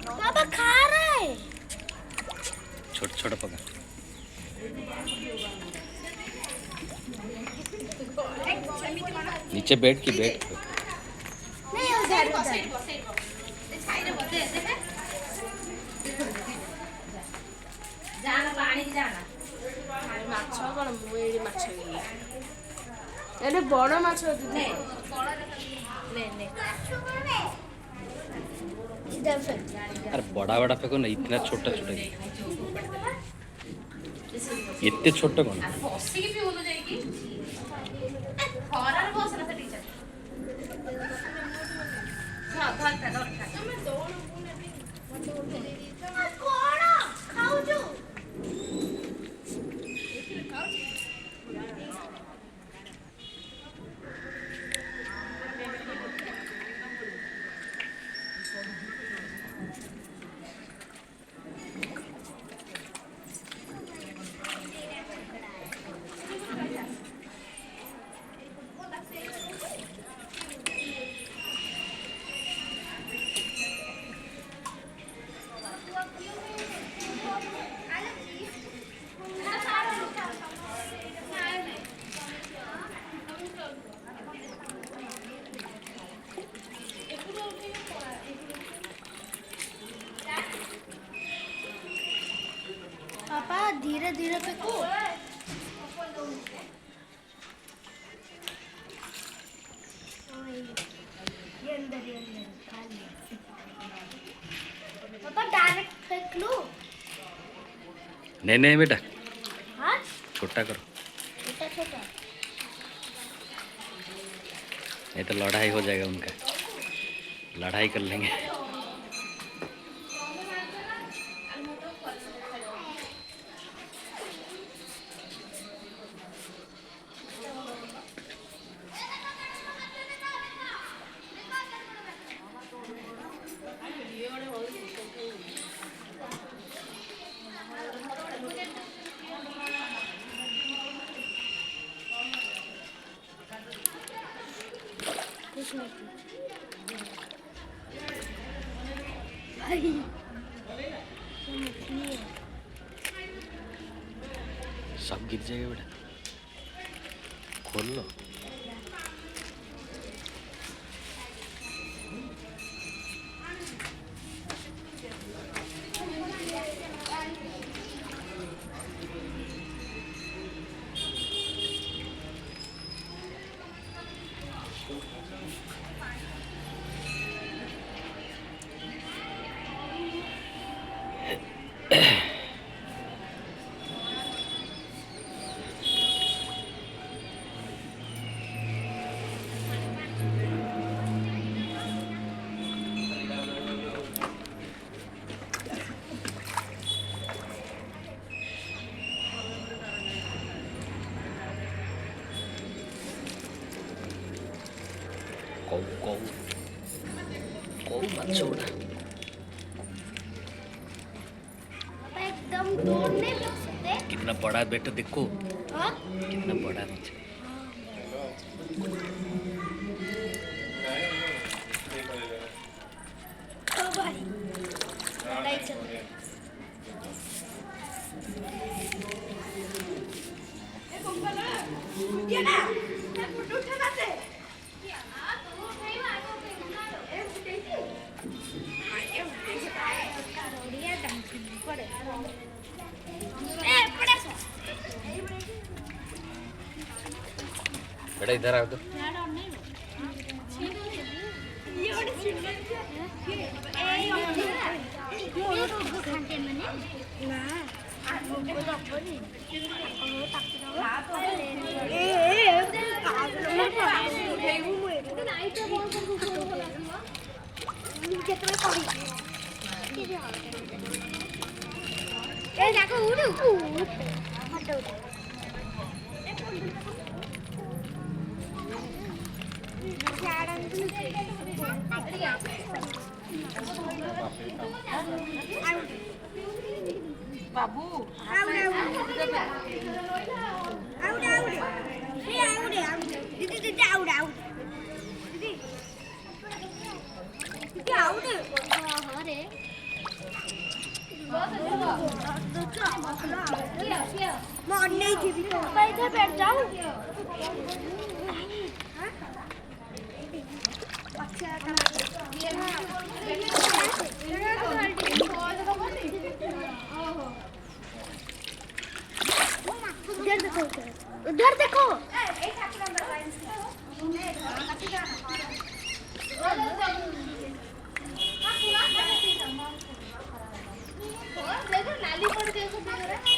बाबा खा रहा है। छोटा छोटा पका। नीचे बैठ के बैठ। नहीं उधर जाना पानी जाना ମାଛ କ'ଣ ମୁଁ ଏଇଠି ମାଛ ଏଇଠି ବଡ଼ ମାଛ ଅଛି ନେ ନେ इधर से अरे बड़ा बड़ा फेंको ना, इतना छोटा छोटा इतने छोटे कौन ବସିକି ପିଉନୁ ଯାଇକି ଖରାରେ ବସ ନା ସେଠି ହଁ ଧରଥା ଧରଥା ତମେ कौन खाऊजू पापा धीरे धीरे फेंको। ये अंदर खा लिया। पापा डायरेक्ट फेंक लो। नहीं नहीं बेटा, हाँ छोटा करो, छोटा छोटा। नहीं तो लड़ाई हो जाएगा उनका, लड़ाई कर लेंगे। सब गिर जाएगा बेटा, खोल लो। कौ माछ गुड़ा एकदम दूर नहीं लग सकते। कितना बड़ा है बेटा, देखो हाँ कितना बड़ा है माछ। ओ भाई लड़ाई चल रही है। ये ना मैं फोटो उठा दे। बेटा इधर आओ तो। बाबू इधर बैठ जाओ उधर देखो उधर देखो नाली पड़ देखो